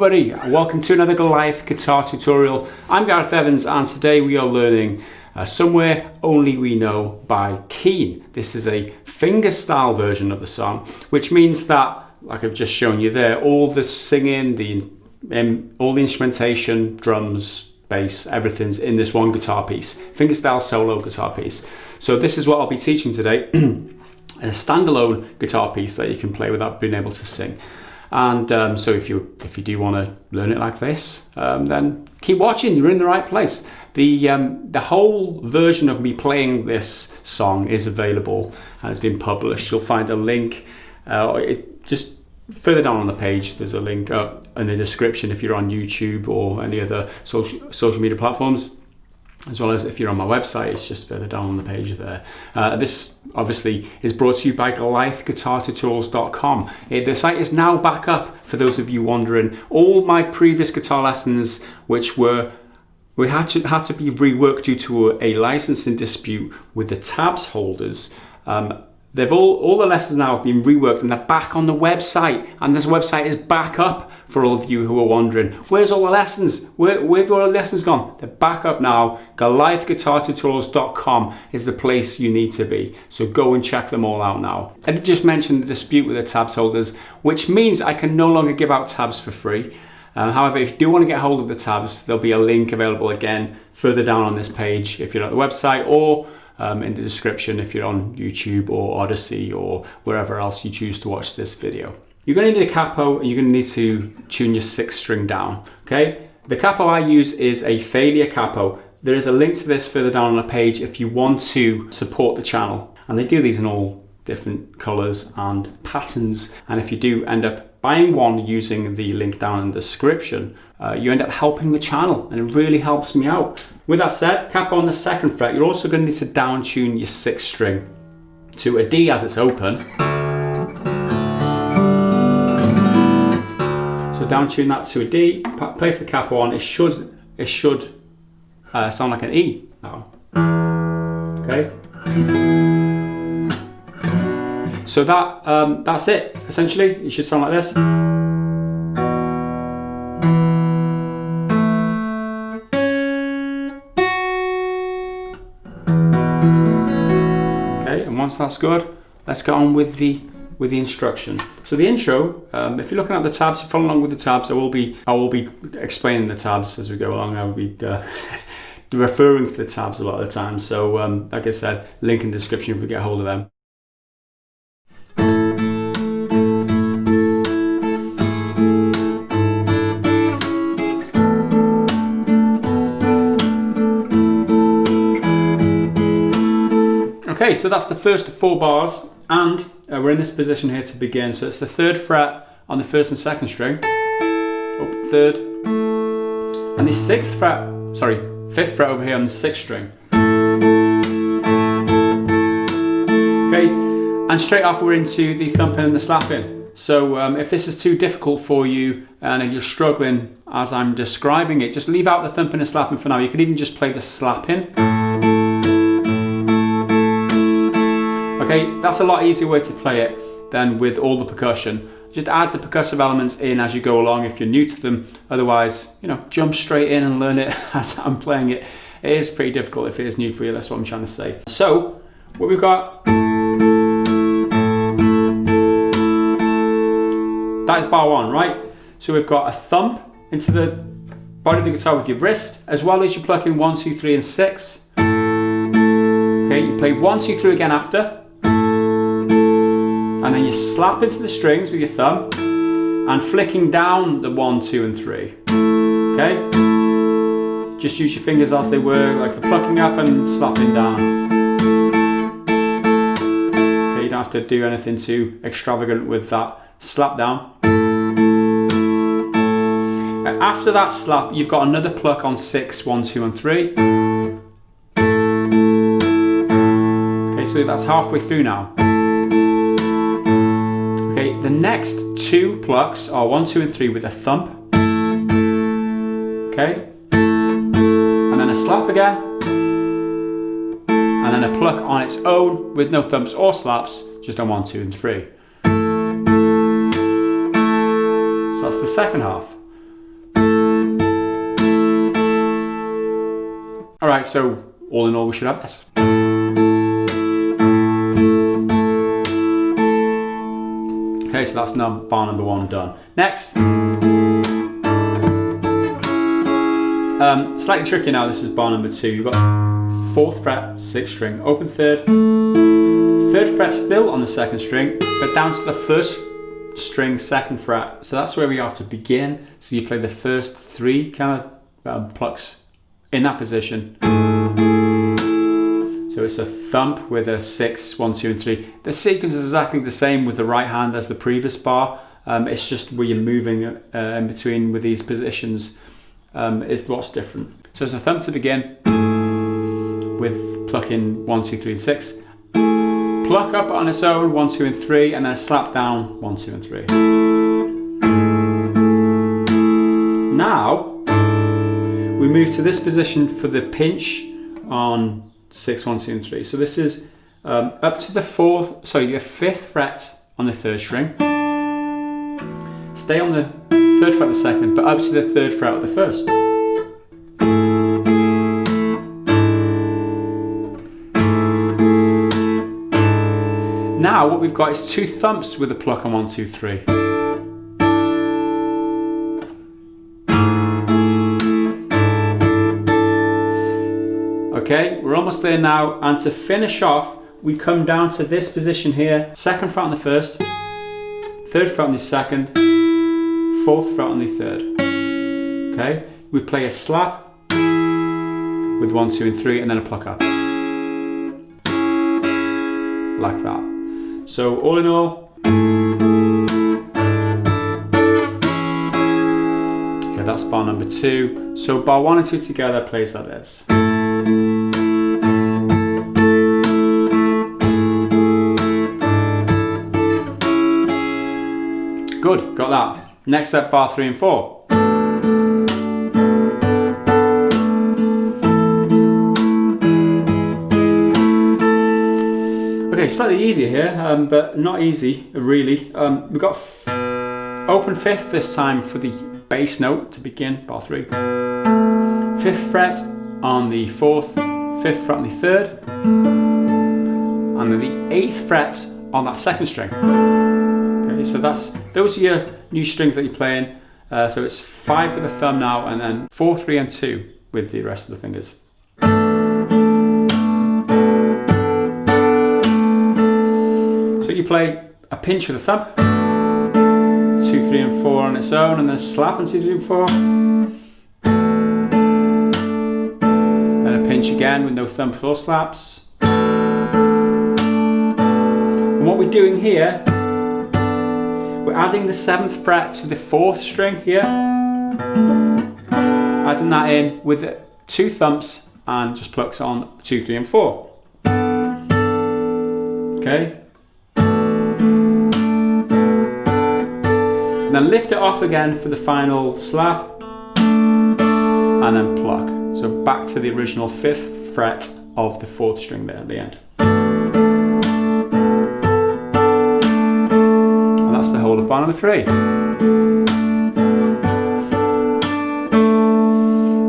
everybody, welcome to another Goliath guitar tutorial. I'm Gareth Evans and today we are learning Somewhere Only We Know by Keane. This is a fingerstyle version of the song, which means that, like I've just shown you there, all the singing, all the instrumentation, drums, bass, everything's in this one guitar piece, fingerstyle solo guitar piece. So this is what I'll be teaching today, a standalone guitar piece that you can play without being able to sing. And so if you do want to learn it like this, then keep watching. You're in the right place. The whole version of me playing this song is available and it's been published. You'll find a link. Just further down on the page, there's a link in the description if you're on YouTube or any other social media platforms, as well as if you're on my website. It's just further down on the page there. This obviously is brought to you by GoliathGuitarTutorials.com. The site is now back up for those of you wondering. All my previous guitar lessons, which had to be reworked due to a licensing dispute with the tabs holders, they've all the lessons now have been reworked and they're back on the website, and this website is back up for all of you who are wondering, where's all the lessons? Where've all the lessons gone? They're back up now. GoliathGuitarTutorials.com is the place you need to be. So go and check them all out now. I just mentioned the dispute with the tabs holders, which means I can no longer give out tabs for free. However, if you do want to get hold of the tabs, there'll be a link available again further down on this page if you're at the website, or in the description if you're on YouTube or Odyssey or wherever else you choose to watch this video. You're going to need a capo and you're going to need to tune your 6th string down. Okay, the capo I use is a failure capo. There is a link to this further down on the page if you want to support the channel, and they do these in all different colors and patterns, and if you do end up buying one using the link down in the description, you end up helping the channel, and it really helps me out. With that said, capo on the 2nd fret, you're also going to need to down tune your 6th string to a D as it's open. So down tune that to a D, place the capo on. It should sound like an E now. Okay. So that's it. Essentially, it should sound like this. Okay, and once that's good, let's get on with the instruction. So the intro, if you're looking at the tabs, you follow along with the tabs. I will be explaining the tabs as we go along. I will be referring to the tabs a lot of the time. So like I said, link in the description if we get hold of them. Okay, so that's the first 4 bars, and we're in this position here to begin. So it's the 3rd fret on the 1st and 2nd string, 3rd, and the 5th fret over here on the 6th string. Okay, and straight off we're into the thumping and the slapping. So if this is too difficult for you and if you're struggling as I'm describing it, just leave out the thumping and slapping for now. You could even just play the slapping. Okay, that's a lot easier way to play it than with all the percussion. Just add the percussive elements in as you go along if you're new to them. Otherwise, jump straight in and learn it as I'm playing it. It is pretty difficult if it is new for you, that's what I'm trying to say. So, what we've got, that is bar 1, right? So we've got a thump into the body of the guitar with your wrist, as well as you're plucking 1, 2, 3, and 6. Okay, you play 1, 2, 3 again after. And then you slap into the strings with your thumb and flicking down the 1, 2, and 3. Okay? Just use your fingers as they were, like the plucking up and slapping down. Okay, you don't have to do anything too extravagant with that slap down. And after that slap, you've got another pluck on 6, 1, 2, and 3. Okay, so that's halfway through now. Okay, the next 2 plucks are 1, 2, and 3 with a thump. Okay, and then a slap again, and then a pluck on its own with no thumps or slaps, just on 1, 2, and 3. So that's the second half. All right, so all in all, we should have this. Okay, so that's now bar number 1 done. Next. Slightly tricky now, this is bar number 2. You've got 4th fret, 6th string, open 3rd, 3rd fret still on the 2nd string, but down to the 1st string, 2nd fret. So that's where we are to begin. So you play the first 3 kind of plucks in that position. So it's a thump with a 6, 1, 2, and 3. The sequence is exactly the same with the right hand as the previous bar. It's just where you're moving in between with these positions is what's different. So it's a thump to begin with plucking 1, 2, 3, and 6. Pluck up on its own 1, 2, and 3, and then a slap down 1, 2, and 3. Now we move to this position for the pinch on 6, 1, 2, and 3. So this is up to the 5th fret on the 3rd string. Stay on the 3rd fret of the 2nd, but up to the 3rd fret of the 1st. Now what we've got is 2 thumps with a pluck on 1, 2, 3. Okay, we're almost there now, and to finish off, we come down to this position here, 2nd fret on the 1st, 3rd fret on the 2nd, 4th fret on the 3rd. Okay, we play a slap with 1, 2, and 3, and then a pluck up. Like that. So all in all, okay, that's bar number 2. So bar 1 and 2 together plays like this. Good, got that. Next up, bar 3 and 4. Okay, slightly easier here, but not easy, really. We've got open 5th this time for the bass note to begin, bar 3. 5th fret on the 4th, 5th fret on the 3rd, and then the 8th fret on that 2nd string. Okay, so those are your new strings that you're playing. So it's 5 with a thumb now, and then 4, 3, and 2 with the rest of the fingers. So you play a pinch with a thumb, 2, 3, and 4 on its own, and then a slap on 2, 3, and 4. And a pinch again with no thumb or slaps. And what we're doing here, we're adding the 7th fret to the 4th string here. Adding that in with 2 thumps and just plucks on 2, 3, and 4. Okay. And then lift it off again for the final slap, and then pluck. So back to the original 5th fret of the 4th string there at the end. And that's the whole of bar number 3.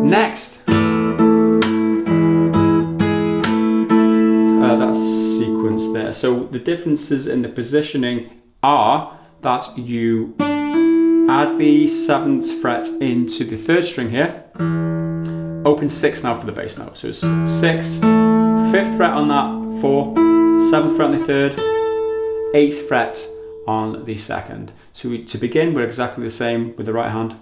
Next, that sequence there. So the differences in the positioning are that you add the 7th fret into the 3rd string here. Open 6 now for the bass note. So it's 6, 5th fret on that 4, 7th fret on the 3rd, 8th fret on the 2nd. So to begin, we're exactly the same with the right hand.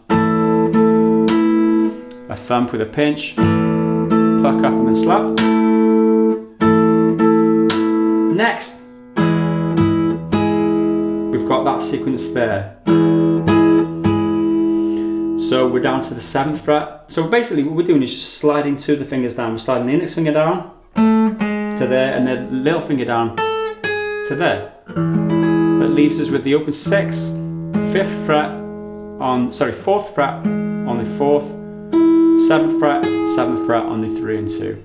A thump with a pinch, pluck up and then slap. Next, we've got that sequence there. So we're down to the 7th fret. So basically what we're doing is just sliding 2 of the fingers down. We're sliding the index finger down to there, and the little finger down to there. That leaves us with the open 6, 4th fret on the 4th, 7th fret, 7th fret on the 3 and 2.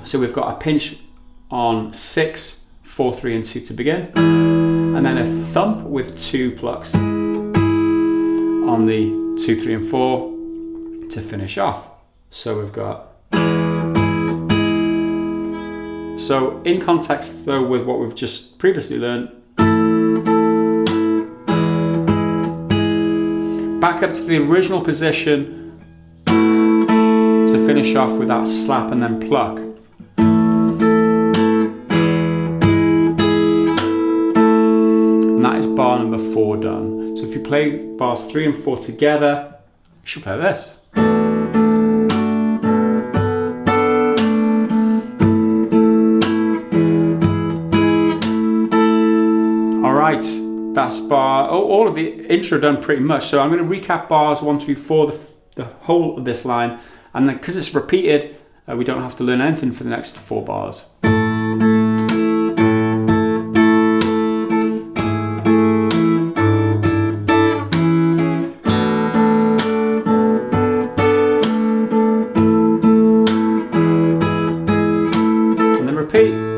So we've got a pinch on 6, 4, 3, and 2 to begin, and then a thump with 2 plucks on the 2, 3, and 4 to finish off. So we've got So in context though with what we've just previously learned, back up to the original position to finish off with that slap and then pluck. And that is bar number 4 done. So if you play bars 3 and 4 together, you should play this. Alright, that's bar, all of the intro done pretty much. So I'm going to recap bars 1 through 4, the whole of this line, and then because it's repeated, we don't have to learn anything for the next 4 bars. And then repeat.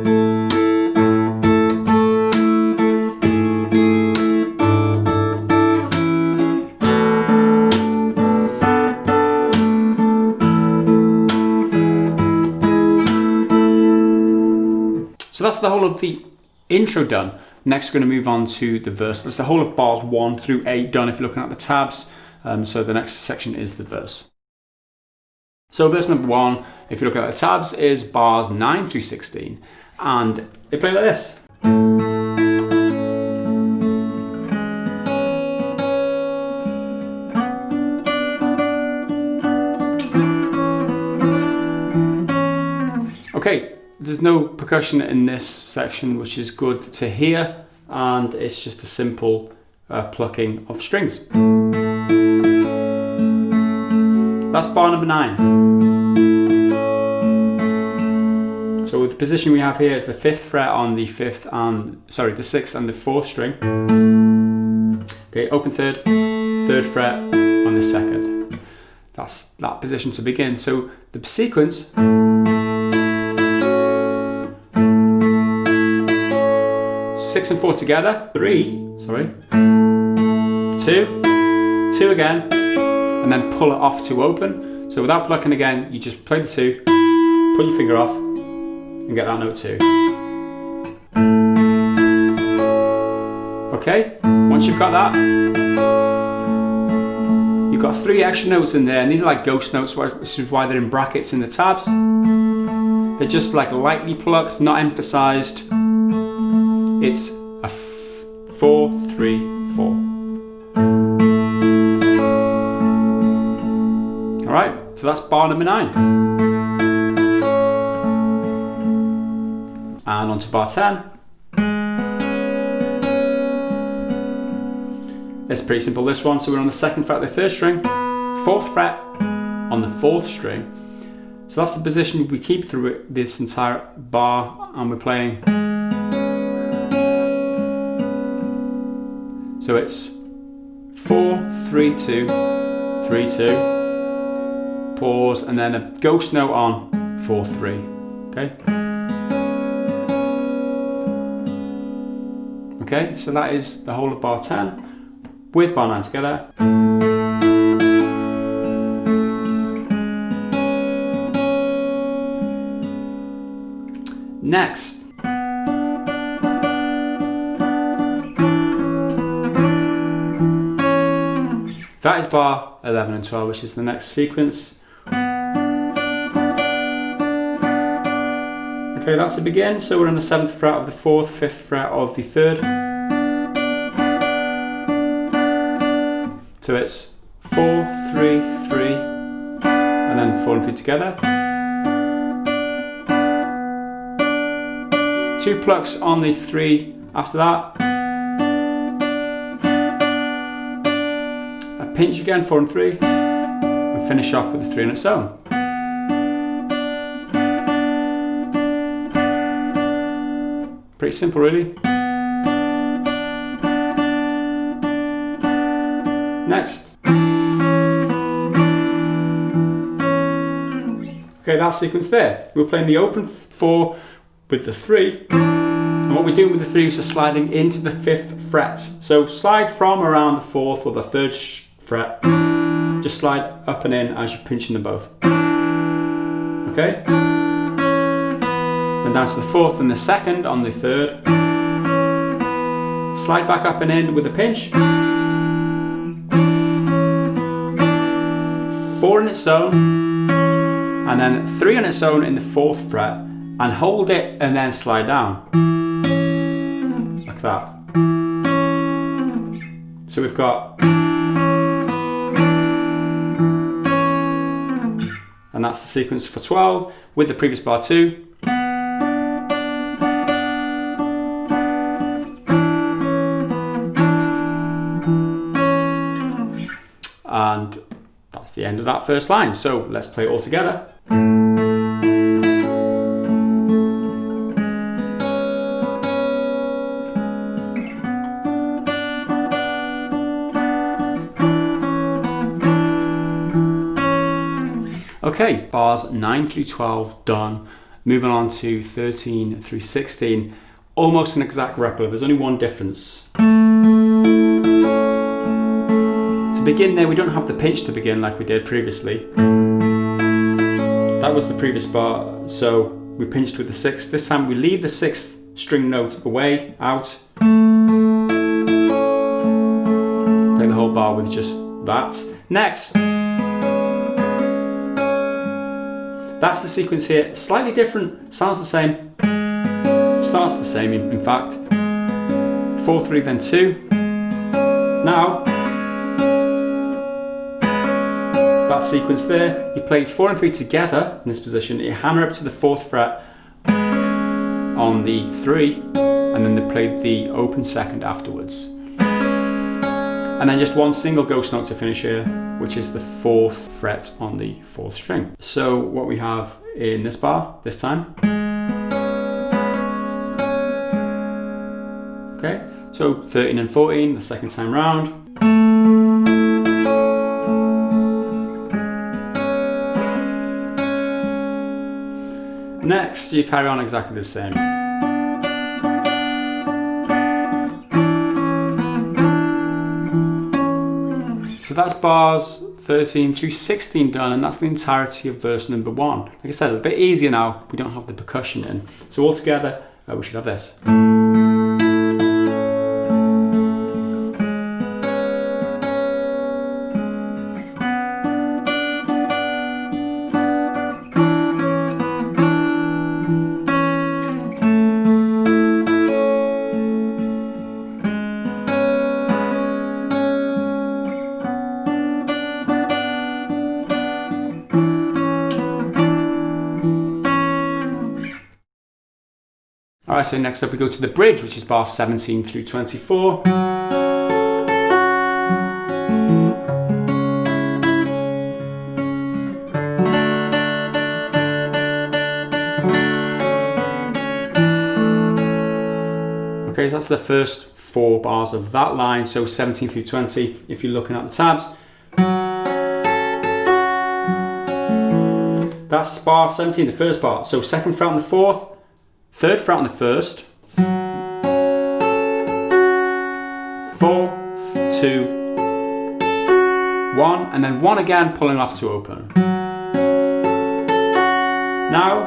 So that's the whole of the intro done. Next we're going to move on to the verse. That's the whole of bars 1 through 8 done if you're looking at the tabs. So the next section is the verse. So verse number 1, if you're looking at the tabs, is bars 9 through 16. And they play like this. Okay. There's no percussion in this section, which is good to hear, and it's just a simple plucking of strings. That's bar number 9. So the position we have here is the 5th fret on the 6th and the 4th string. Okay, open 3rd, 3rd fret on the 2nd. That's that position to begin. So the sequence. 6 and 4 together, 3, 2, 2 again, and then pull it off to open. So without plucking again, you just play the 2, pull your finger off, and get that note 2. Okay, once you've got that, you've got 3 extra notes in there, and these are like ghost notes, which is why they're in brackets in the tabs. They're just like lightly plucked, not emphasized. It's a 4, 3, 4. Alright, so that's bar number 9. And on to bar 10. It's pretty simple, this one. So we're on the 2nd fret of the 3rd string, 4th fret on the 4th string. So that's the position we keep through this entire bar, and we're playing. So it's 4, 3, 2, 3, 2, pause, and then a ghost note on 4, 3. Okay? Okay, so that is the whole of bar 10 with bar 9 together. Next. That is bar 11 and 12, which is the next sequence. Okay, that's to begin. So we're on the 7th fret of the 4th, 5th fret of the 3rd. So it's 4, 3, 3, and then 4 and 3 together. 2 plucks on the 3 after that. Pinch again, 4 and 3, and finish off with a 3 on its own. Pretty simple, really. Next. Okay, that sequence there. We're playing the open 4 with the 3. And what we're doing with the 3 is we're sliding into the 5th fret. So slide from around the 4th or the 3rd fret. Just slide up and in as you're pinching them both. Okay? The then down to the 4th and the 2nd on the 3rd, slide back up and in with a pinch, 4 in its own, and then 3 on its own in the 4th fret, and hold it and then slide down, like that. So we've got, and that's the sequence for 12 with the previous bar 2. And that's the end of that first line. So let's play it all together. Okay, bars 9 through 12 done. Moving on to 13 through 16. Almost an exact replica, there's only one difference. To begin there, we don't have the pinch to begin like we did previously. That was the previous bar, so we pinched with the 6th. This time we leave the 6th string note away, out. Play the whole bar with just that. Next, that's the sequence here. Slightly different, sounds the same, starts the same in fact. 4, 3, then 2. Now, that sequence there, you play 4 and 3 together in this position, you hammer up to the 4th fret on the 3, and then they played the open 2nd afterwards. And then just one single ghost note to finish here, which is the 4th fret on the 4th string. So what we have in this bar this time. Okay, so 13 and 14 the second time round. Next, you carry on exactly the same. So that's bars 13 through 16 done, and that's the entirety of verse number 1. Like I said, a bit easier now, we don't have the percussion in. So all together, we should have this. Alright, so next up we go to the bridge, which is bar 17 through 24. Okay, so that's the first 4 bars of that line, so 17 through 20 if you're looking at the tabs. That's bar 17, the first bar, so 2nd fret on the 4th, 3rd fret on the 1st, 4, 2, 1, and then 1 again, pulling off to open. Now,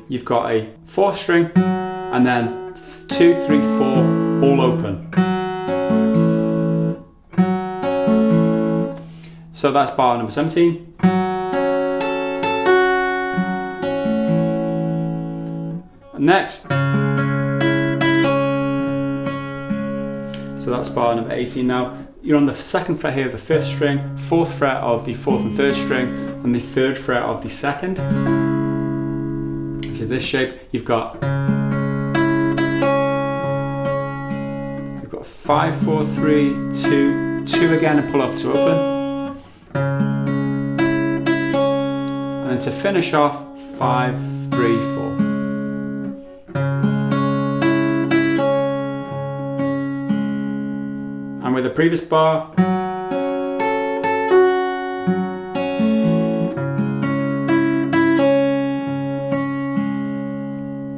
you've got a 4th string, and then 2, 3, 4, all open. So that's bar number 17. Next, so that's bar number 18 now. You're on the 2nd fret here of the 5th string, 4th fret of the 4th and 3rd string, and the 3rd fret of the 2nd, which is this shape. You've got 5, 4, 3, 2, 2 again, and pull off to open. And then to finish off, 5, 3, 4. And with the previous bar,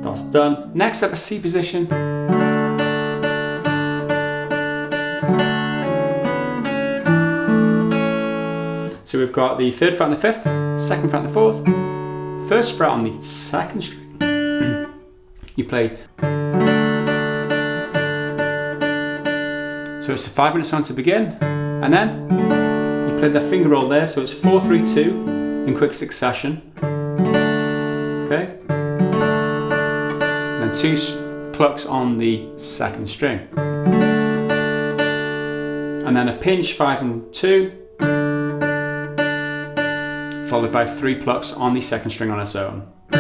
that's done. Next up, a C position. So we've got the 3rd fret on the 5th, 2nd fret on the 4th, 1st fret on the 2nd string. You play. So it's a 5-minute song to begin, and then you play the finger roll there, so it's 4, 3, 2 in quick succession. Okay? And then 2 plucks on the 2nd string. And then a pinch 5 and 2, followed by 3 plucks on the 2nd string on its own. Like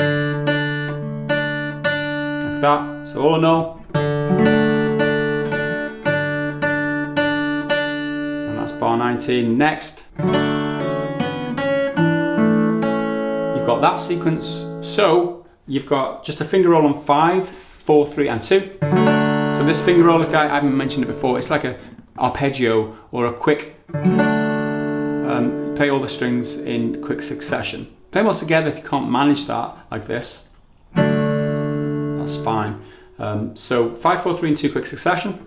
that. So all in all, and that's bar 19. Next, you've got that sequence. So you've got just a finger roll on 5, 4, 3 and 2. So this finger roll, if I haven't mentioned it before, it's like a arpeggio or a quick, play all the strings in quick succession. Play them all together if you can't manage that like this. That's fine. So 5, 4, 3 and 2 quick succession.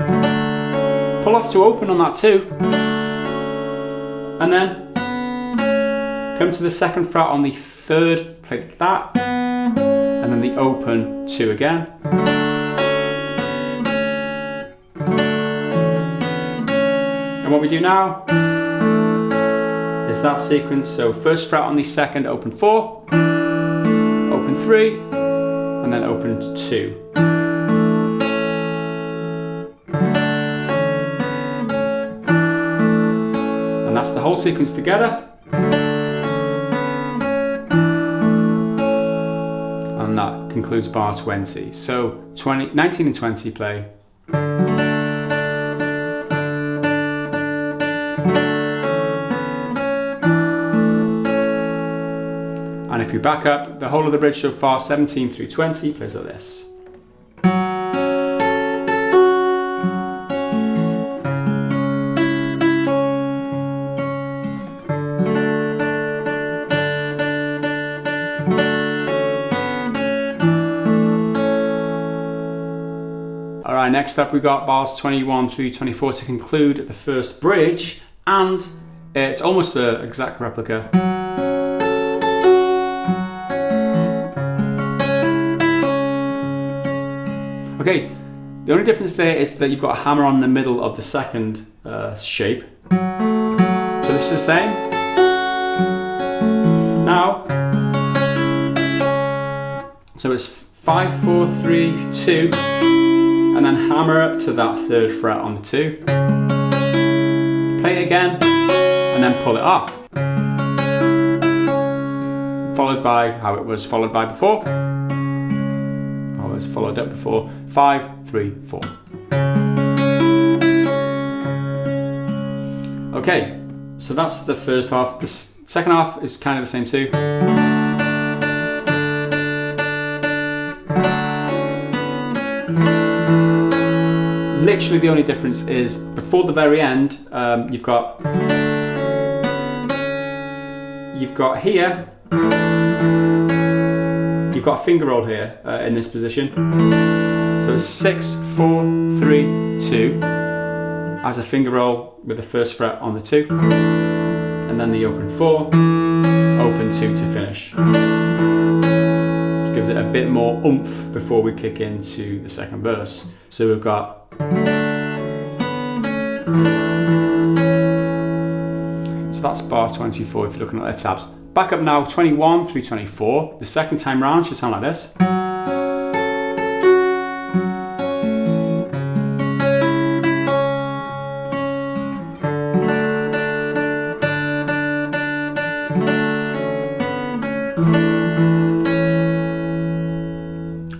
Pull off to open on that 2. And then come to the 2nd fret on the 3rd, play that. And then the open 2 again. And what we do now is that sequence. So 1st fret on the 2nd, open 4, open 3, and then open 2. And that's the whole sequence together. And that concludes bar 20. So 19 and 20 play. And if you back up, the whole of the bridge so far, 17 through 20, plays like this. Alright, next up we've got bars 21 through 24 to conclude the first bridge, and it's almost an exact replica. Okay, the only difference there is that you've got a hammer on the middle of the 2nd shape. So this is the same. Now, so it's 5, 4, 3, 2, and then hammer up to that 3rd fret on the 2. Play it again, and then pull it off. Followed by how it was followed by before. Followed up before, 5, 3, 4. Okay, so that's the first half. The second half is kind of the same too. Literally the only difference is before the very end, you've got here. You've got a finger roll here in this position. So it's 6, 4, 3, 2 as a finger roll with the 1st fret on the 2. And then the open 4, open 2 to finish. Which gives it a bit more oomph before we kick into the 2nd verse. So we've got. So that's bar 24 if you're looking at the tabs. Back up now, 21 through 24. The 2nd time round should sound like this.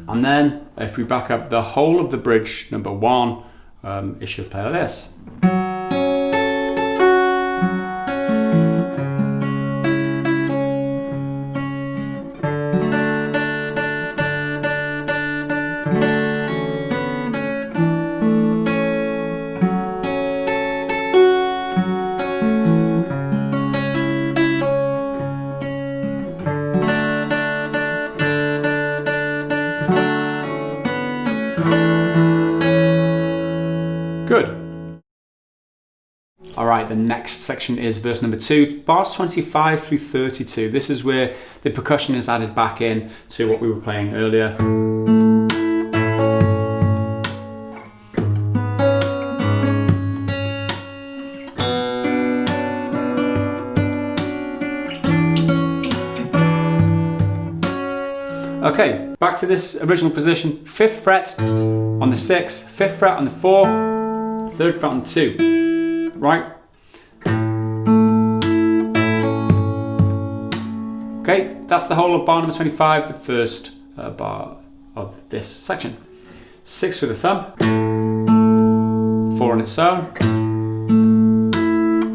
And then, if we back up the whole of the bridge, number 1, it should play like this. Good. the next section is verse number 2, bars 25 through 32. This is where the percussion is added back in to what we were playing earlier. Okay, back to this original position. 5th fret on the 6, 5th fret on the 4, 3rd fret on the 2, right? Okay, that's the whole of bar number 25, the first bar of this section. 6 with a thumb, 4 on its own,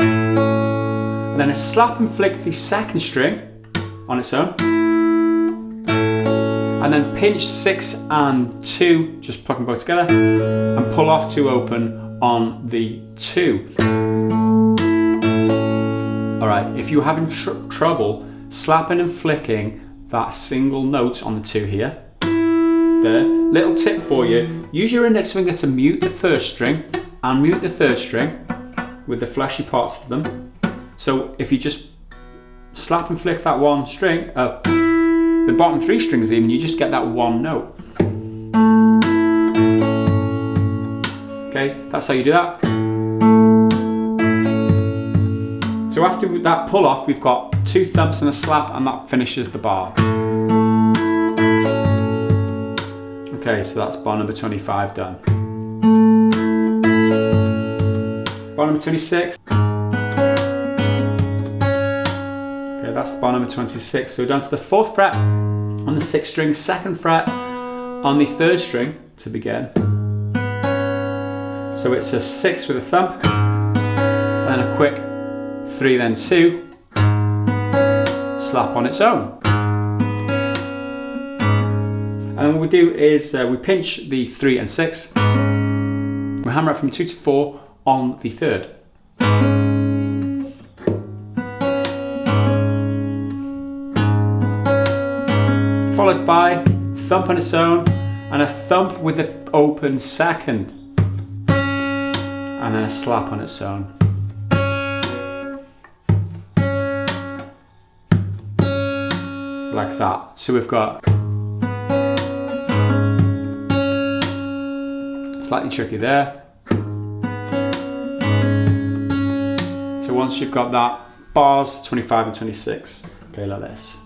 and then a slap and flick the 2nd string on its own, and then pinch 6 and 2, just pluck them both together, and pull off 2 open on the 2. Alright, if you're having trouble slapping and flicking that single note on the 2 here, there, little tip for you, use your index finger to mute the 1st string and mute the 3rd string with the fleshy parts of them. So if you just slap and flick that one string, the bottom 3 strings even, you just get that one note. Okay, that's how you do that. So after that pull off, we've got 2 thumps and a slap, and that finishes the bar. Okay, so that's bar number 25 done. Bar number 26. That's bar number 26. So we're down to the 4th fret on the 6th string, 2nd fret on the 3rd string to begin. So it's a 6 with a thump, then a quick 3, then 2, slap on its own. And what we do is we pinch the 3 and 6, we hammer it from 2 to 4 on the 3rd. Followed by thump on its own and a thump with the open 2nd, and then a slap on its own. Like that. So we've got slightly tricky there. So once you've got that, bars 25 and 26 play like this.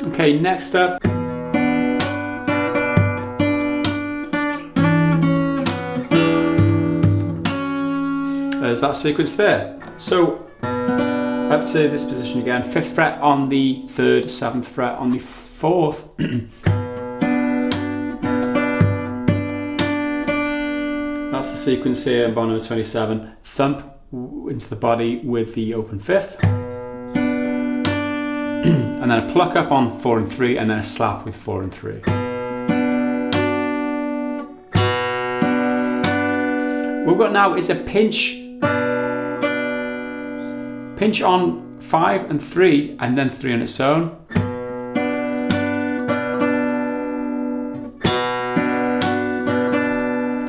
Okay, next up, there's that sequence there. So up to this position again, 5th fret on the 3rd, 7th fret on the 4th. That's the sequence here in bar number 27. Thump into the body with the open 5th. And then a pluck up on 4 and 3, and then a slap with 4 and 3. What we've got now is a pinch. Pinch on 5 and 3, and then 3 on its own.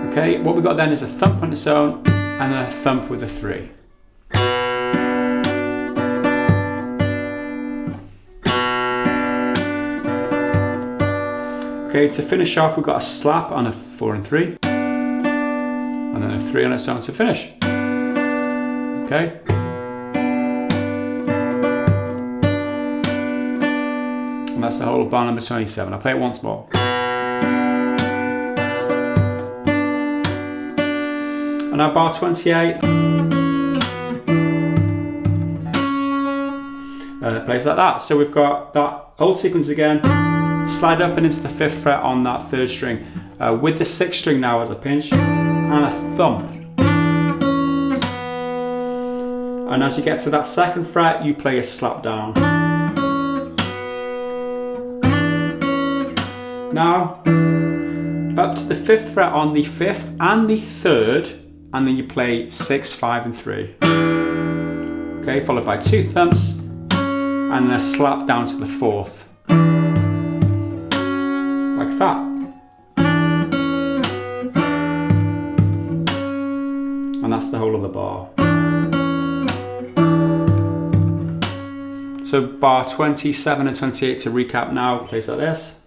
Okay, what we've got then is a thump on its own, and then a thump with a 3. Okay, to finish off, we've got a slap on a 4 and 3, and then a 3 on its own to finish. Okay. And that's the whole of bar number 27. I'll play it once more. And now bar 28. Plays like that. So we've got that whole sequence again. Slide up and into the 5th fret on that 3rd string with the 6th string now as a pinch and a thump. And as you get to that 2nd fret, you play a slap down. Now up to the 5th fret on the 5th and the 3rd, and then you play 6, 5 and 3. Okay, followed by 2 thumps and then a slap down to the 4th. Like that. and that's the whole of the bar. So bar 27 and 28 to recap now, plays like this.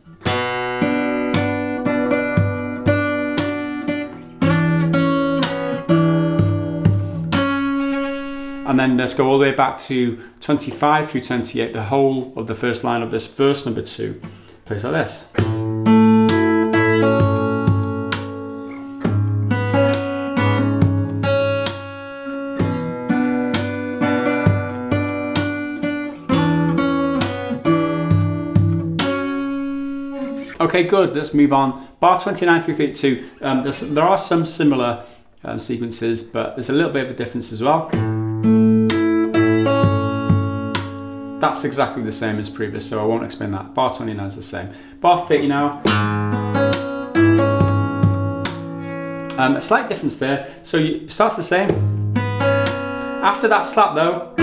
And then let's go all the way back to 25 through 28, the whole of the first line of this verse number 2 plays like this. Okay, good, let's move on. Bar 29 through 32, there are some similar sequences, but there's a little bit of a difference as well. That's exactly the same as previous, so I won't explain that. Bar 29 is the same. Bar 30 now. A slight difference there. So it starts the same. After that slap though,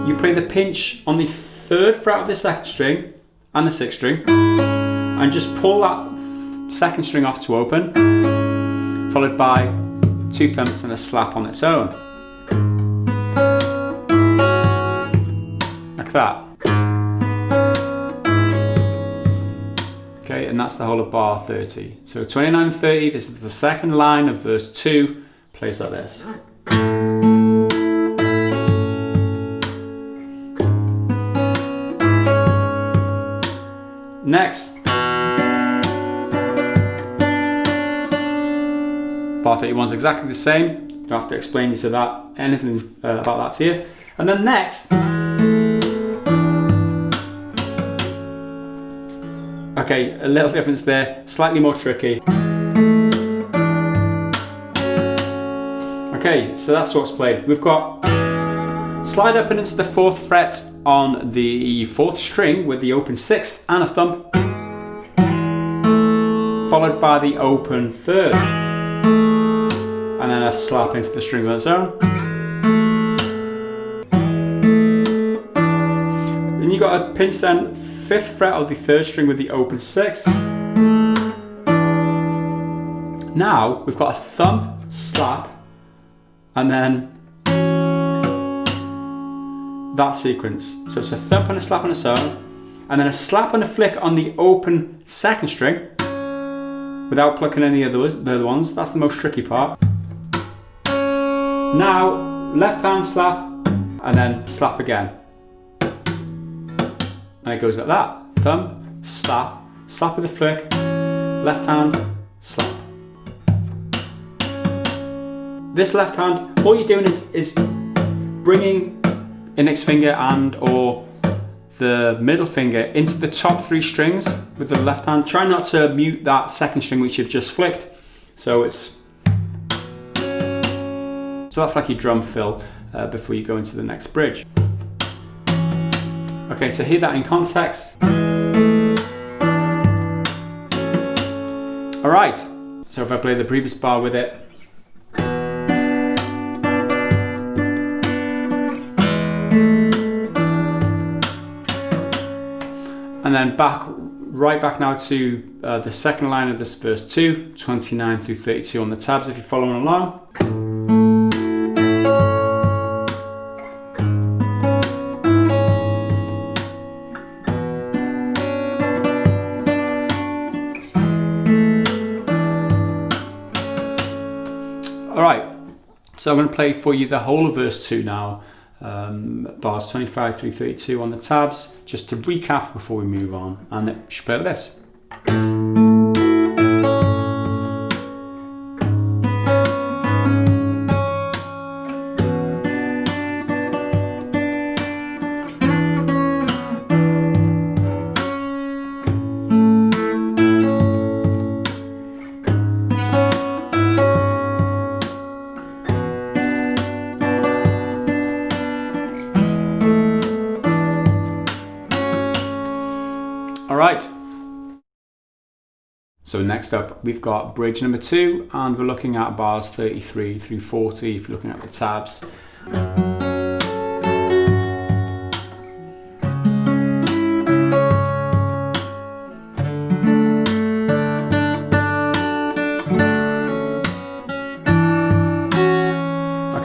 you play the pinch on the 3rd fret of the 2nd string and the 6th string, and just pull that 2nd string off to open, followed by 2 thumps and a slap on its own. That. Okay, and that's the whole of bar 30. So 29 and 30, this is the 2nd line of verse 2, plays like this. Next, bar 31 is exactly the same. Don't have to explain to that anything about that to you. And then next, okay, a little difference there, slightly more tricky. Okay, so that's what's played. We've got slide up and into the 4th fret on the 4th string with the open 6th and a thump, followed by the open 3rd, and then a slap into the strings on its own. Then you got a pinch then 5th fret of the 3rd string with the open 6th. Now we've got a thump, slap, and then that sequence. So it's a thump and a slap on its own, and then a slap and a flick on the open 2nd string without plucking any of the other ones. That's the most tricky part. Now left hand slap and then slap again. And it goes like that. Thump, slap, slap with a flick, left hand, slap. This left hand, all you're doing is bringing index finger and or the middle finger into the top 3 strings with the left hand. Try not to mute that 2nd string which you've just flicked. So that's like your drum fill before you go into the next bridge. Okay, to hear that in context. All right, so if I play the previous bar with it. And then right back now to the 2nd line of this verse 2, 29 through 32 on the tabs if you're following along. Alright, so I'm going to play for you the whole of verse 2 now, bars 25 through 32 on the tabs, just to recap before we move on, and it should play like this. Alright, so next up we've got bridge number 2, and we're looking at bars 33 through 40 if you're looking at the tabs.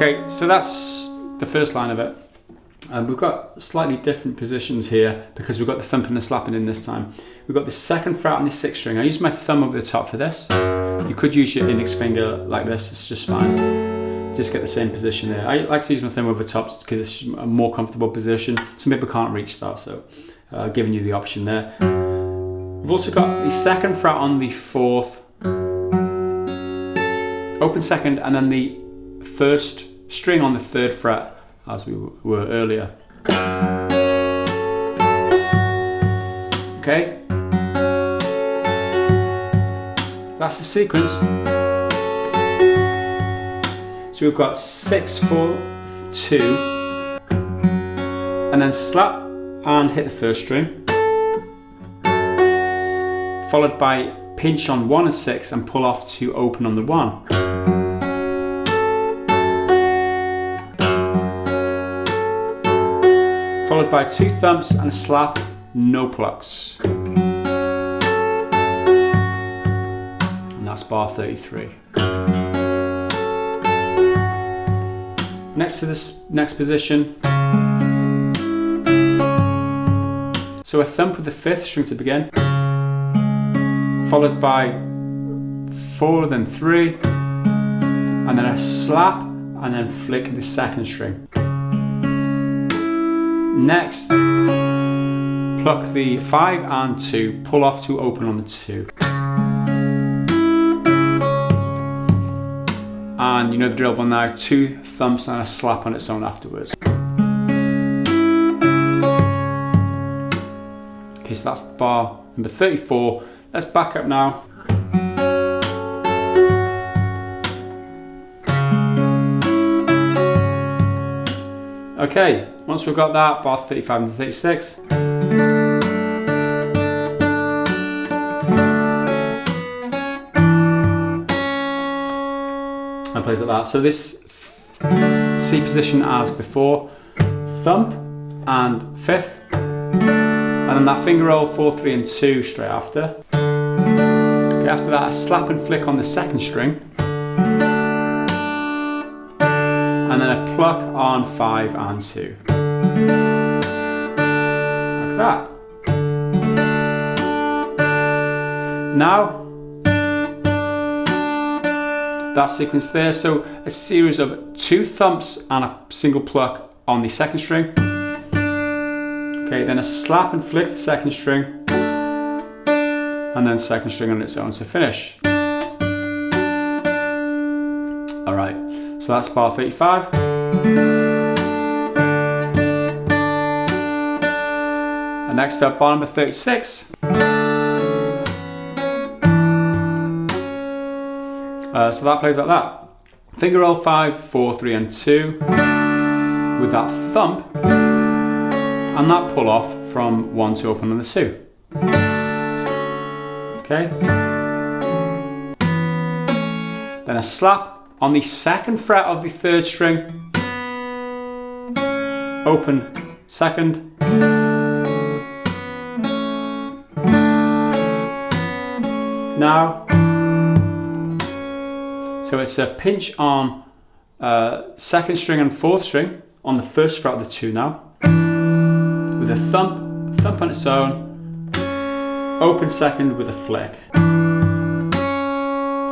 Okay, so that's the first line of it. We've got slightly different positions here because we've got the thumping and the slapping in this time. We've got the second fret on the 6th string. I use my thumb over the top for this. You could use your index finger like this, it's just fine. Just get the same position there. I like to use my thumb over the top because it's a more comfortable position. Some people can't reach that, so giving you the option there. We've also got the second fret on the 4th, open second, and then the first string on the 3rd fret, as we were earlier. Okay, that's the sequence. So we've got 6, 4, 2, and then slap and hit the first string, followed by pinch on 1 and 6 and pull off to open on the 1. Followed by 2 thumps and a slap, no plucks. And that's bar 33. Next to this next position. So a thump with the 5th string to begin, followed by 4, then 3, and then a slap, and then flick the 2nd string. Next, pluck the 5 and 2, pull off to open on the 2. And you know the drill by now, 2 thumps and a slap on its own afterwards. Okay, so that's bar number 34. Let's back up now. Okay, once we've got that, bar 35 and 36. And plays like that. So this C position as before, thump and 5th, and then that finger roll 4, 3 and 2 straight after. Okay, after that a slap and flick on the 2nd string, and then a pluck on 5 and 2. Like that. Now, that sequence there, so a series of 2 thumps and a single pluck on the 2nd string. Okay, then a slap and flick the 2nd string, and then 2nd string on its own to finish. Alright, so that's bar 35. And next up, bar number 36. So that plays like that. Finger roll 5, 4, 3 and 2 with that thump and that pull off from 1 to open on the 2. Okay. Then a slap on the 2nd fret of the 3rd string, open 2nd, now. So it's a pinch on 2nd string and 4th string on the 1st fret of the 2 now, with a thump on its own, open 2nd with a flick.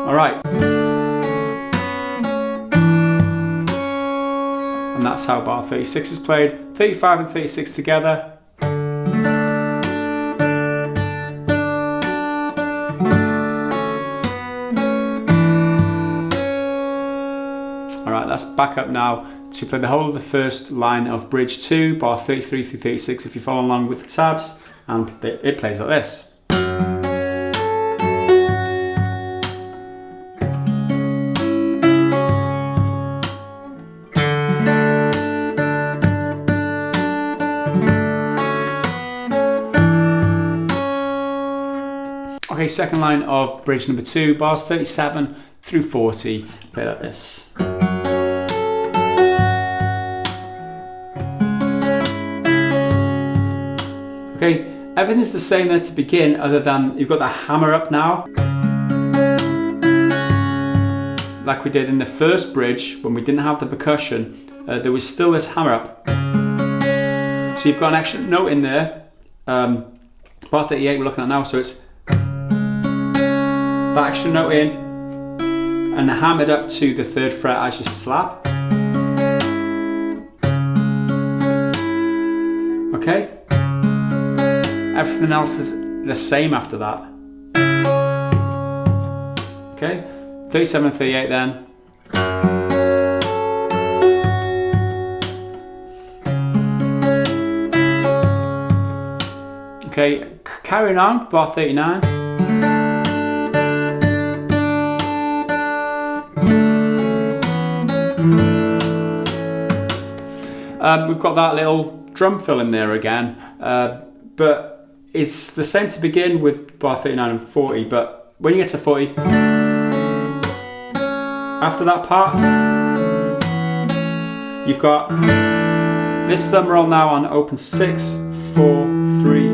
Alright. And that's how bar 36 is played. 35 and 36 together. Alright, let's back up now to play the whole of the first line of bridge 2, bar 33 through 36 if you follow along with the tabs, and it plays like this. Okay, second line of bridge number 2, bars 37 through 40, play like this. Okay, everything's the same there to begin, other than you've got that hammer up now. like we did in the first bridge when we didn't have the percussion, there was still this hammer up. So you've got an extra note in there, bar 38 we're looking at now, so it's that extra note in and hammered up to the 3rd fret as you slap. Okay? Everything else is the same after that. Okay? 37 and 38 then. Okay, carrying on, bar 39. We've got that little drum fill in there again, but it's the same to begin with bar 39 and 40, but when you get to 40, after that part, you've got this thumb roll now on open 6, 4, 3,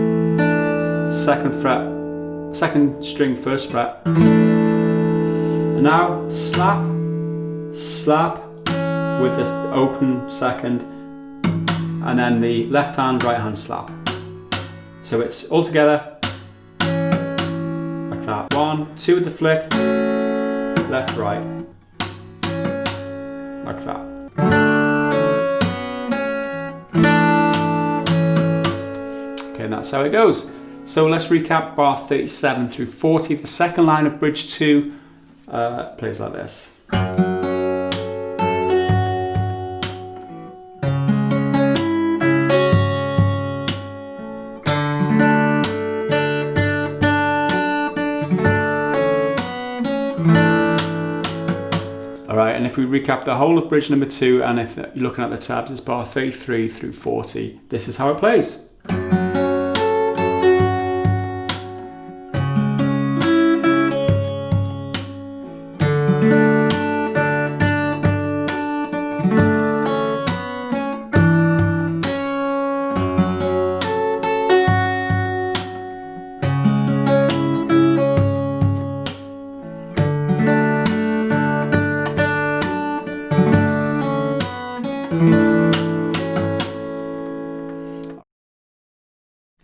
2nd fret, 2nd string, 1st fret. And now slap, slap with this open 2nd, and then the left hand, right hand slap. So it's all together like that. 1, 2 with the flick, left, right, like that. Okay, and that's how it goes. So let's recap bar 37 through 40. The second line of bridge 2 plays like this. Alright, and if we recap the whole of bridge number 2, and if you're looking at the tabs, it's bar 33 through 40. This is how it plays.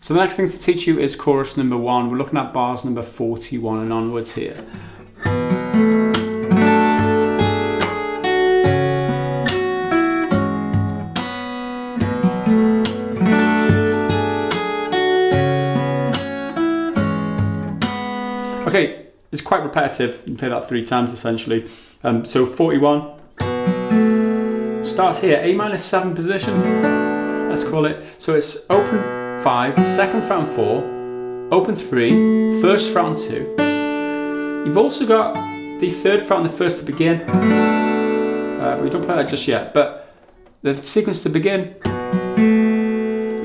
So the next thing to teach you is chorus number 1. We're looking at bars number 41 and onwards here. Okay, it's quite repetitive. You can play that 3 times essentially. So 41 starts here, A minor 7 position, let's call it. So it's open 5, 2nd fret on 4, open 3, 1st fret on 2. You've also got the 3rd fret on the 1st to begin. We don't play that just yet, but the sequence to begin,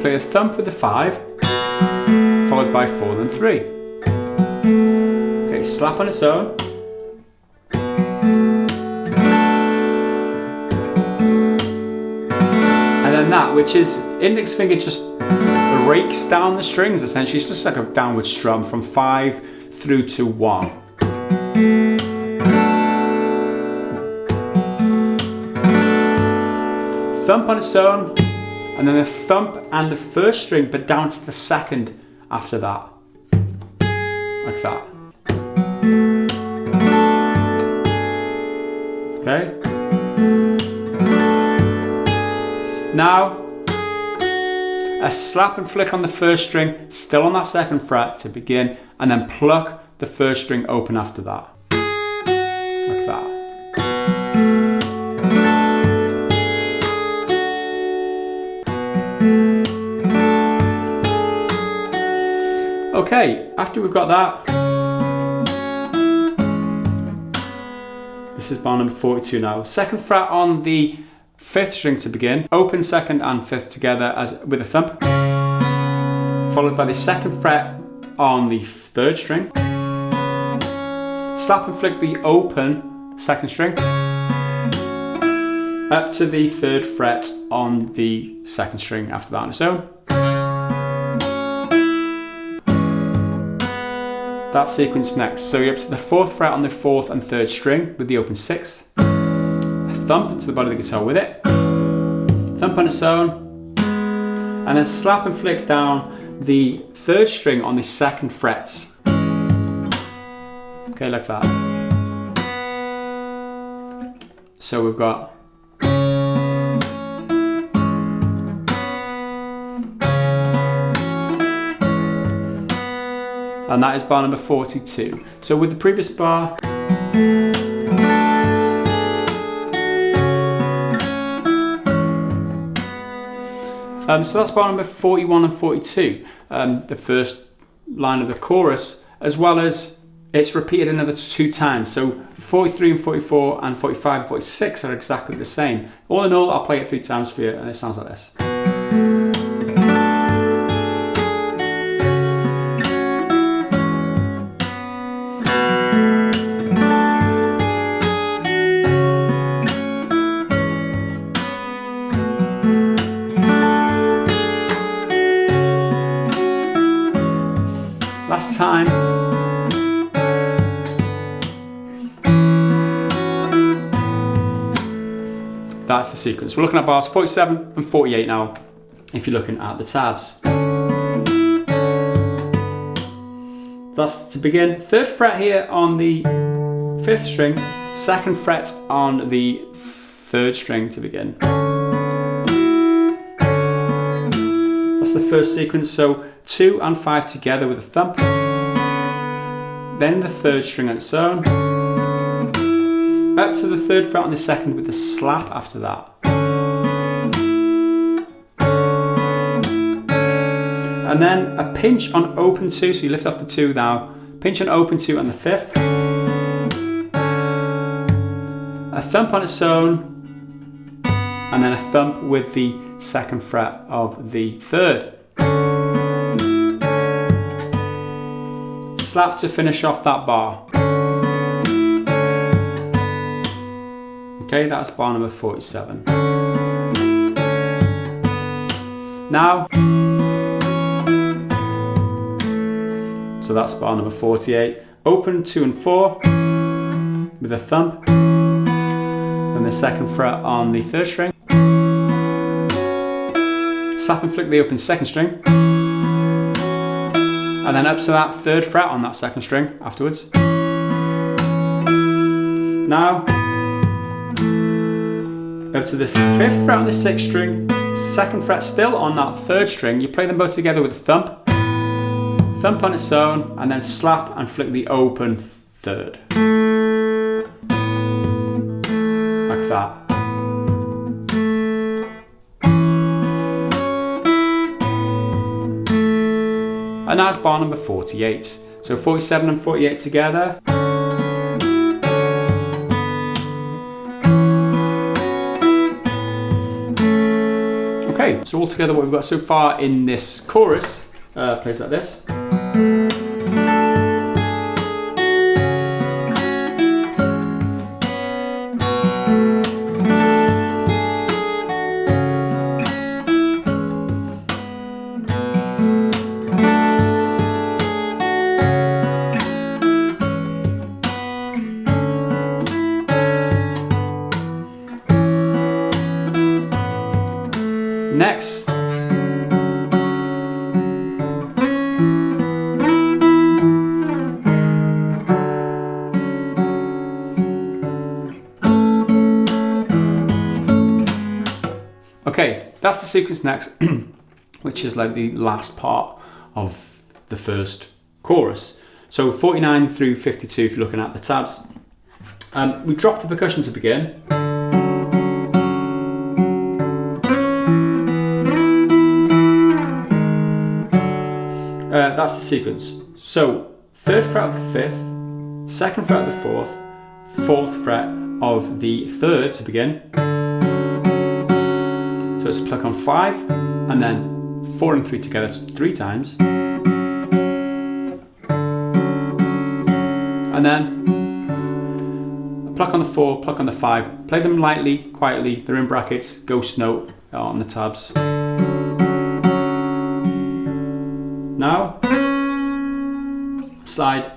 play a thump with the 5, followed by 4, then 3. Okay, slap on its own. And then that, which is index finger just breaks down the strings essentially. It's just like a downward strum from 5 through to 1. Thump on its own, and then a thump and the 1st string, but down to the 2nd after that. Like that. Okay? Now, a slap and flick on the 1st string, still on that 2nd fret to begin, and then pluck the 1st string open after that. Like that. Okay, after we've got that, this is bar number 42 now. 2nd fret on the 5th string to begin, open 2nd and 5th together as with a thump, followed by the 2nd fret on the 3rd string, slap and flick the open 2nd string, up to the 3rd fret on the 2nd string after that on its own. that sequence next. So you're up to the 4th fret on the 4th and 3rd string with the open 6. A thump into the body of the guitar with it. Thump on its own. And then slap and flick down the 3rd string on the 2nd fret. Okay, like that. So we've got and that is bar number 42. So with the previous bar, so that's bar number 41 and 42, the first line of the chorus, as well as it's repeated another 2 times. So 43 and 44 and 45 and 46 are exactly the same. All in all, I'll play it 3 times for you, and it sounds like this. Last time. That's the sequence. We're looking at bars 47 and 48 now, if you're looking at the tabs. That's to begin. 3rd fret here on the 5th string, 2nd fret on the 3rd string to begin. That's the first sequence, so 2 and 5 together with a thump. Then the 3rd string on its own. Up to the 3rd fret on the 2nd with a slap after that. And then a pinch on open 2, so you lift off the 2 now. Pinch on open 2 on the 5th. A thump on its own. And then a thump with the 2nd fret of the 3rd. Slap to finish off that bar. Okay, that's bar number 47. Now, so that's bar number 48. Open 2 and 4 with a thump, then the 2nd fret on the 3rd string. Slap and flick the open 2nd string, and then up to that 3rd fret on that 2nd string afterwards. Now, up to the 5th fret on the 6th string, 2nd fret still on that 3rd string. You play them both together with a thump, thump on its own, and then slap and flick the open 3rd. Like that. And that's bar number 48. So 47 and 48 together. Okay, so altogether what we've got so far in this chorus plays like this. Next, okay, that's the sequence next, which is like the last part of the first chorus. So 49 through 52, if you're looking at the tabs. We drop the percussion to begin. That's the sequence. So 3rd fret of the 5th, 2nd fret of the 4th, 4th fret of the 3rd to begin. So it's a pluck on 5, and then 4 and 3 together 3 times. And then a pluck on the 4, pluck on the 5. Play them lightly, quietly. They're in brackets, ghost note on the tabs. Now, slide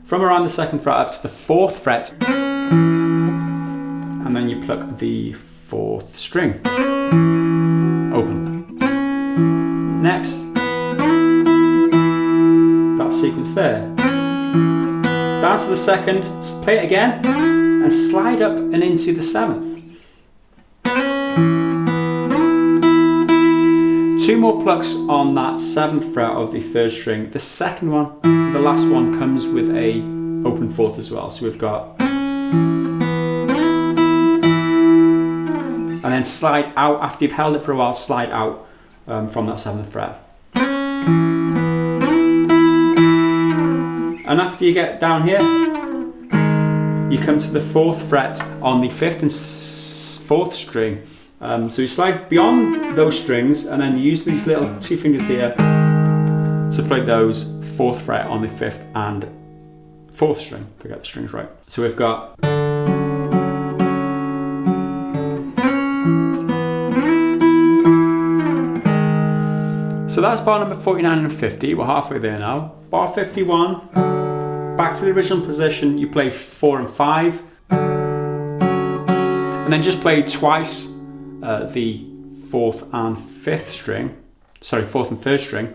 from around the 2nd fret up to the 4th fret, and then you pluck the 4th string, open. Next, that sequence there. Down to the 2nd, play it again, and slide up and into the 7th. 2 more plucks on that 7th fret of the 3rd string. The second one, the last one, comes with a open 4th as well. So we've got, and then slide out after you've held it for a while. Slide out from that 7th fret. And after you get down here, you come to the 4th fret on the 5th and 4th string. So you slide beyond those strings and then use these little 2 fingers here to play those 4th fret on the 5th and 4th string. Forget the strings right. So we've got, so that's bar number 49 and 50. We're halfway there now. Bar 51, back to the original position. You play 4 and 5, and then just play twice the 4th and 5th string. Sorry, 4th and 3rd string,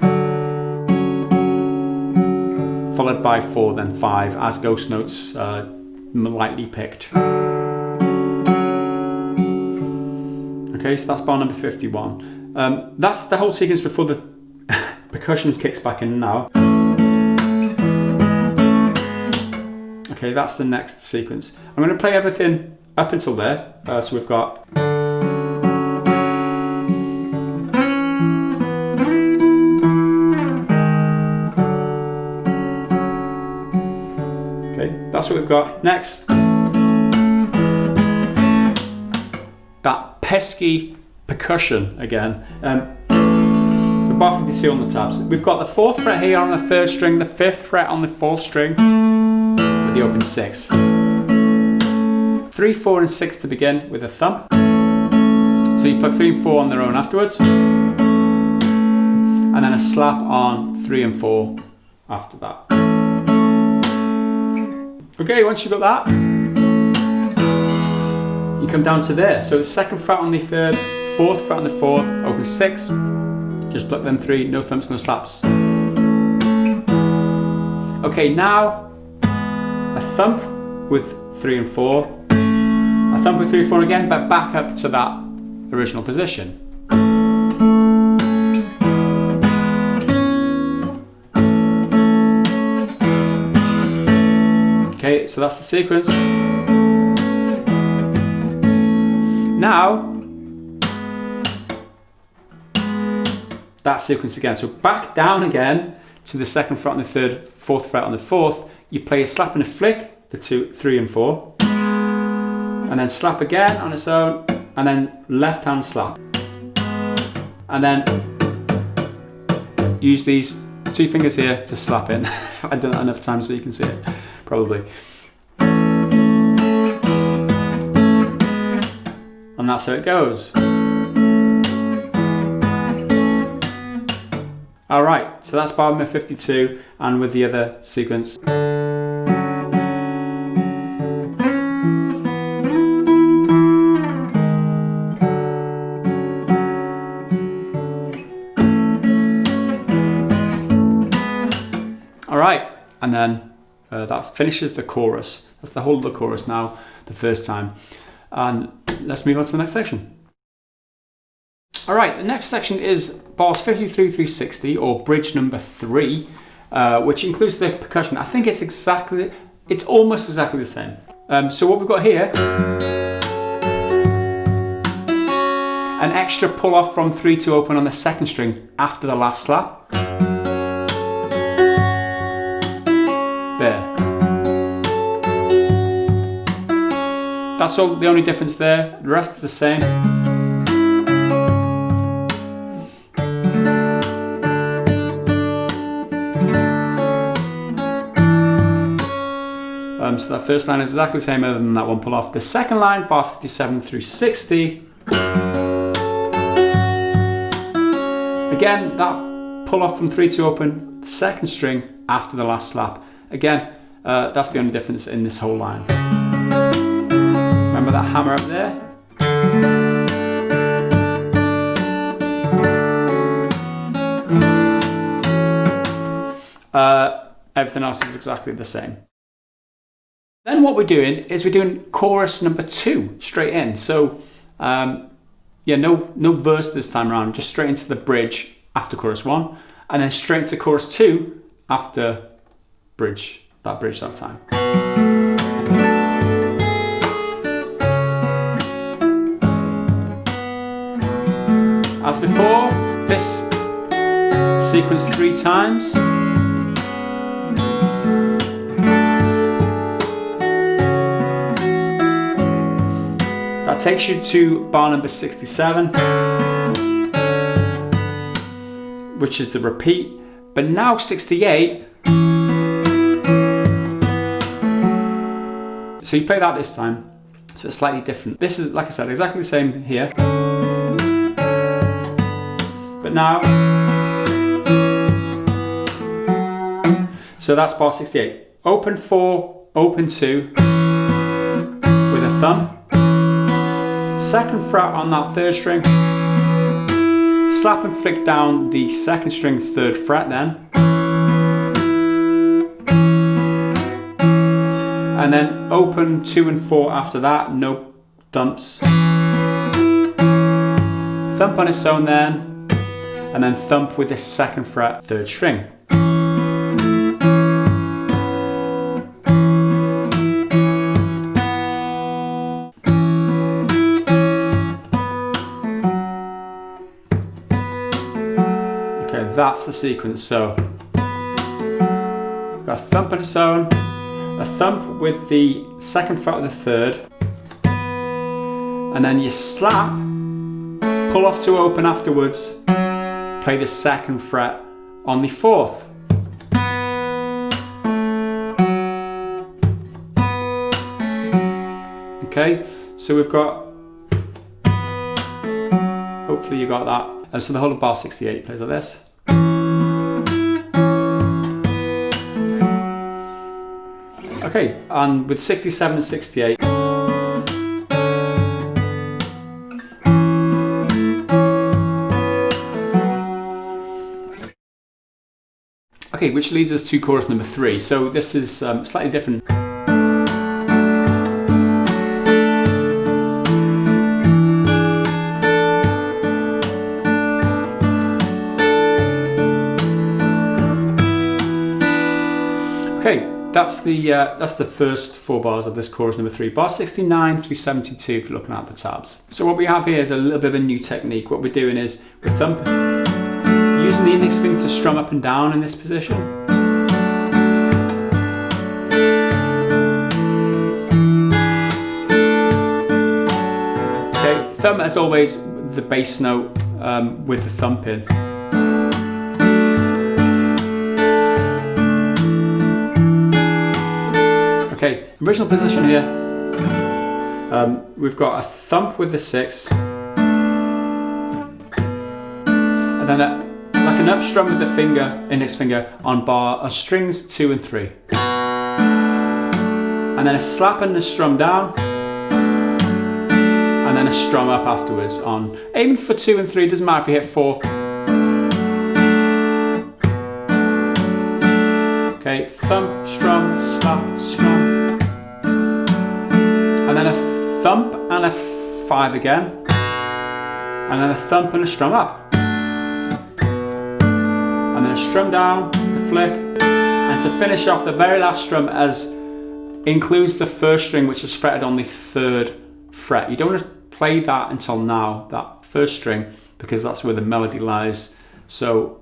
followed by 4, then 5 as ghost notes, lightly picked. Okay, so that's bar number 51. That's the whole sequence before the percussion kicks back in now. Okay, that's the next sequence. I'm going to play everything up until there. So we've got, okay, that's what we've got. Next, that pesky percussion again. So bar 52 on the tabs. We've got the 4th fret here on the 3rd string, the 5th fret on the 4th string, with the open 6. 3, 4 and 6 to begin with a thump. So you pluck 3 and 4 on their own afterwards, and then a slap on 3 and 4 after that. Okay, once you've got that, you come down to there. So the 2nd fret on the 3rd, 4th fret on the 4th, open 6, just pluck them 3, no thumps, no slaps. Okay, now a thump with 3 and 4, a thump with 3 and 4 again, but back up to that original position. Okay, so that's the sequence. Now, that sequence again. So back down again to the 2nd fret on the 3rd, 4th fret on the 4th. You play a slap and a flick, the 2, 3 and 4, and then slap again on its own, and then left hand slap, and then use these 2 fingers here to slap in. I've done that enough times so you can see it, probably. And that's how it goes. All right, so that's bar number 52, and with the other sequence. All right, and then that finishes the chorus. That's the whole of the chorus now, the first time. And let's move on to the next section. All right, the next section is bars 53 through 60, or bridge number 3, which includes the percussion. I think it's almost exactly the same. So what we've got here, an extra pull off from 3 to open on the 2nd string after the last slap. There. That's all, the only difference there. The rest is the same. So that first line is exactly the same other than that one pull off. The second line, bar 57 through 60. Again, that pull off from 3 to open, the 2nd string after the last slap. Again, That's the only difference in this whole line. Remember that hammer up there? Everything else is exactly the same. Then what we're doing is we're doing chorus number 2 straight in. So yeah, no verse this time around, just straight into the bridge after chorus 1, and then straight into chorus 2 after bridge that time. As before, this sequence 3 times. That takes you to bar number 67, which is the repeat. But now 68, so you play that this time, so it's slightly different. This is, like I said, exactly the same here. But now, so that's bar 68. Open 4, open 2 with a thumb. Second fret on that 3rd string. Slap and flick down the 2nd string 3rd fret then. And then open 2 and 4 after that, no thumps. Thump on its own then, and then thump with the 2nd fret 3rd string. That's the sequence. So got a thump on its own, a thump with the 2nd fret of the 3rd, and then you slap, pull off to open afterwards, play the 2nd fret on the 4th. Okay, so we've got, hopefully you got that. And so the whole of bar 68 plays like this. Okay, and with 67 and 68, okay, which leads us to chorus number 3. So this is slightly different. Okay. That's the first 4 bars of this chorus number 3, bar 69 through 72 if you're looking at the tabs. So what we have here is a little bit of a new technique. What we're doing is we're thumping, using the index finger to strum up and down in this position. Okay, thumb as always, the bass note with the thumping. Okay, original position here. We've got a thump with the 6, and then like an up strum with the index finger on strings 2 and 3, and then a slap and a strum down, and then a strum up afterwards on aiming for 2 and 3. Doesn't matter if you hit 4. Okay, thump, strum, slap, strum. And then a thump and a 5 again. And then a thump and a strum up. And then a strum down, the flick. And to finish off, the very last strum includes the 1st string, which is fretted on the 3rd fret. You don't want to play that until now, that 1st string, because that's where the melody lies. So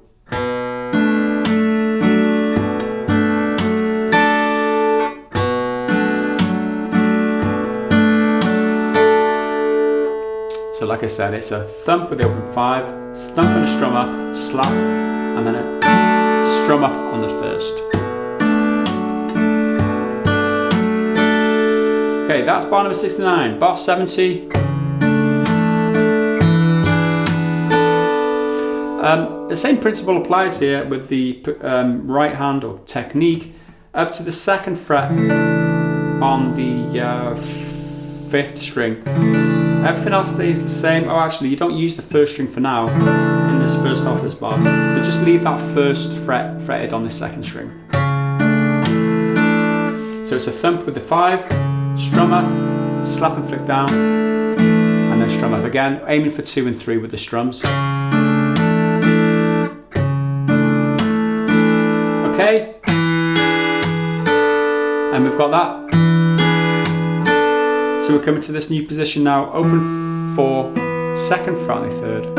like I said, it's a thump with the open 5, thump and a strum up, slap, and then a strum up on the 1st. Okay, that's bar number 69. Bar 70. The same principle applies here with the right hand or technique. up to the 2nd fret on the 5th string. Everything else stays the same. Oh, actually, you don't use the 1st string for now in this first half of this bar. So just leave that 1st fret fretted on the 2nd string. So it's a thump with the 5, strum up, slap and flick down, and then strum up again, aiming for 2 and 3 with the strums. Okay, and we've got that. So we're coming to this new position now. Open 4, 2nd fret on the 3rd,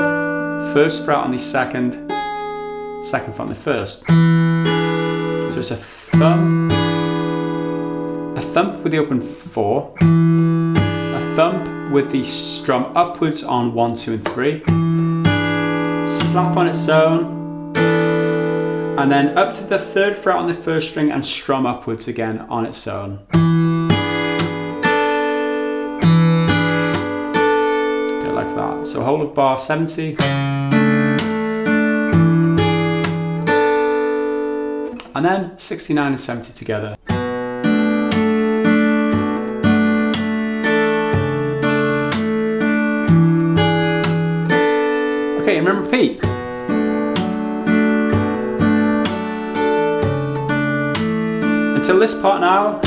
1st fret on the 2nd, 2nd fret on the 1st. So it's a thump with the open 4, a thump with the strum upwards on 1, 2 and 3, slap on its own, and then up to the 3rd fret on the 1st string and strum upwards again on its own. Okay, like that. So whole of bar 70. And then 69 and 70 together. Okay, and then repeat. Until this part now,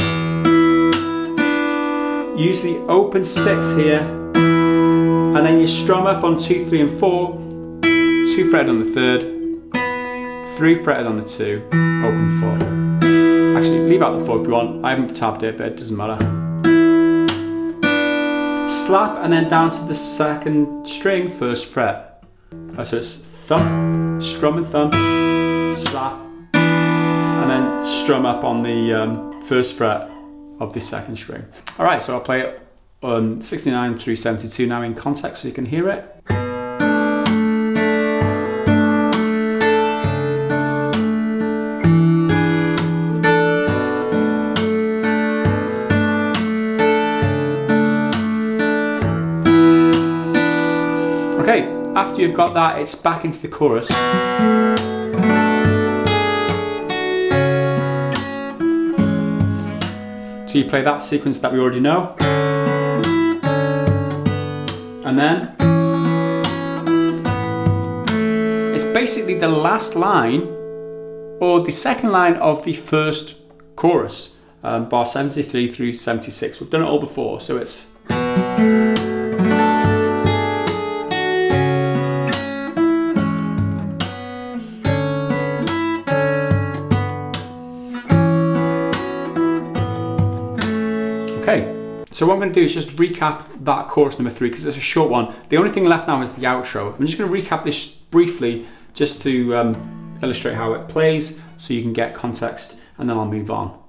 use the open 6 here, and then you strum up on 2, 3 and 4, 2 fretted on the 3rd, 3 fretted on the 2, open 4. Actually, leave out the 4 if you want, I haven't tabbed it, but it doesn't matter. Slap and then down to the 2nd string, 1st fret. So it's thump, strum and thump, slap, and then strum up on the 1st fret of the 2nd string. Alright, so I'll play it on 69 through 72 now in context so you can hear it. Okay, after you've got that, it's back into the chorus. So you play that sequence that we already know. And then it's basically the last line or the 2nd line of the 1st chorus, bar 73 through 76. We've done it all before, so it's okay. So what I'm going to do is just recap that chorus number 3 because it's a short one. The only thing left now is the outro. I'm just going to recap this briefly just to illustrate how it plays so you can get context, and then I'll move on.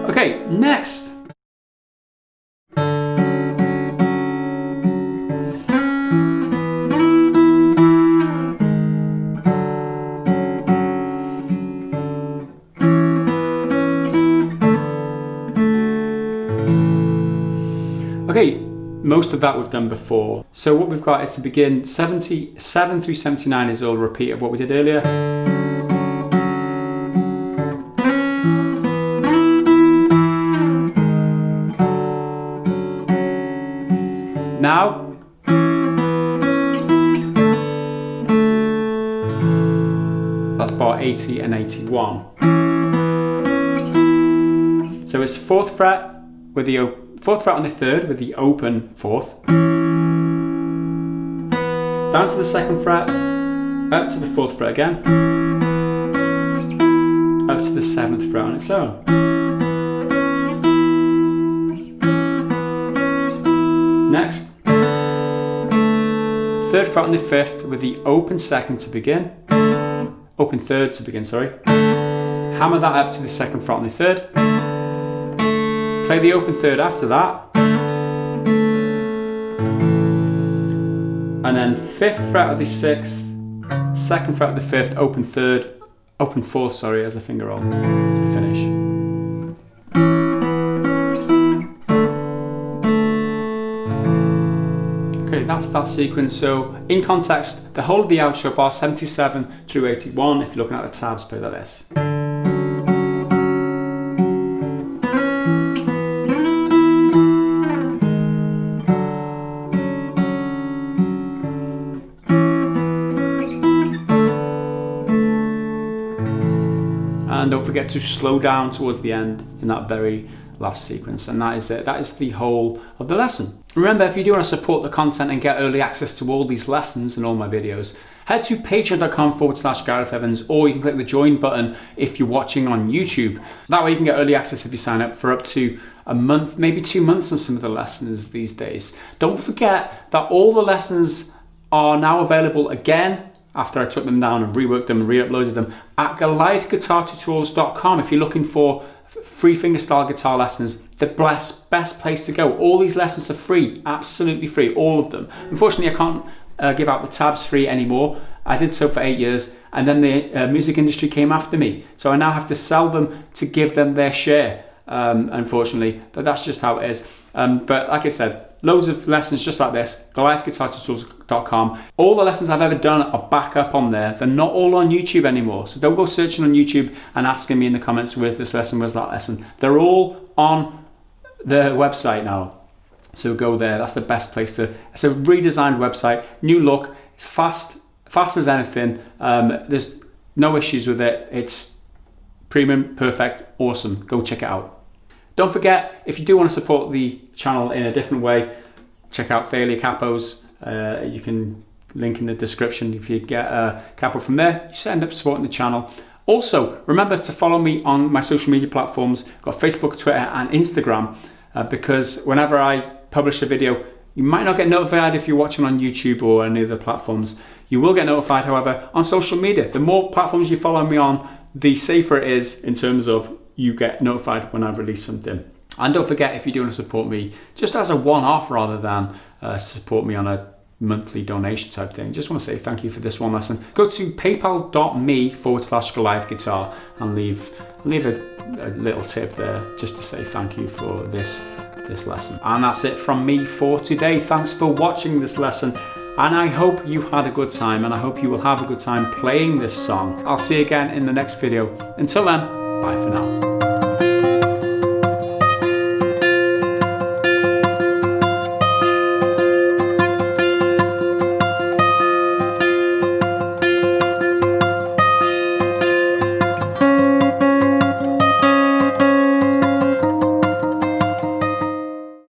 Okay, next. Okay, most of that we've done before. So what we've got is to begin 77 through 79 is all a repeat of what we did earlier. Now, that's bar 80 and 81. So it's 4th fret with the 4th fret on the 3rd with the open 4th, down to the 2nd fret, up to the 4th fret again, up to the 7th fret on its own. Next, 3rd fret on the 5th with the open 2nd to begin, open 3rd to begin, sorry. Hammer that up to the 2nd fret on the 3rd. Play the open 3rd after that, and then 5th fret of the 6th, 2nd fret of the 5th, open 4th, sorry, as a finger roll to finish. Okay, that's that sequence. So in context, the whole of the outro bar 77 through 81, if you're looking at the tabs, play like this. And don't forget to slow down towards the end in that very last sequence, and that is it. That is the whole of the lesson. Remember, if you do want to support the content and get early access to all these lessons and all my videos, head to patreon.com/Gareth Evans, or you can click the join button if you're watching on YouTube. That way you can get early access if you sign up for up to a month, maybe 2 months on some of the lessons these days. Don't forget that all the lessons are now available again after I took them down and reworked them and re-uploaded them at GoliathGuitarTutorials.com. If you're looking for free fingerstyle guitar lessons, the best place to go. All these lessons are free, absolutely free, all of them. Unfortunately, I can't give out the tabs free anymore. I did so for 8 years, and then the music industry came after me. So I now have to sell them to give them their share, unfortunately, but that's just how it is. But like I said, loads of lessons just like this, GoliathGuitarTutorials.com. All the lessons I've ever done are back up on there. They're not all on YouTube anymore. So don't go searching on YouTube and asking me in the comments, where's this lesson, where's that lesson. They're all on the website now. So go there, that's the best place to. It's a redesigned website, new look, it's fast as anything. There's no issues with it. It's premium, perfect, awesome. Go check it out. Don't forget, if you do want to support the channel in a different way, check out Failure Capos. You can link in the description. If you get a capo from there, you should end up supporting the channel. Also, remember to follow me on my social media platforms. I've got Facebook, Twitter, and Instagram, because whenever I publish a video, you might not get notified if you're watching on YouTube or any other platforms. You will get notified, however, on social media. The more platforms you follow me on, the safer it is in terms of you get notified when I release something. And don't forget, if you do want to support me, just as a one-off rather than support me on a monthly donation type thing, just want to say thank you for this one lesson. Go to paypal.me/Goliath Guitar and leave a little tip there just to say thank you for this lesson. And that's it from me for today. Thanks for watching this lesson, and I hope you had a good time, and I hope you will have a good time playing this song. I'll see you again in the next video. Until then, bye for now.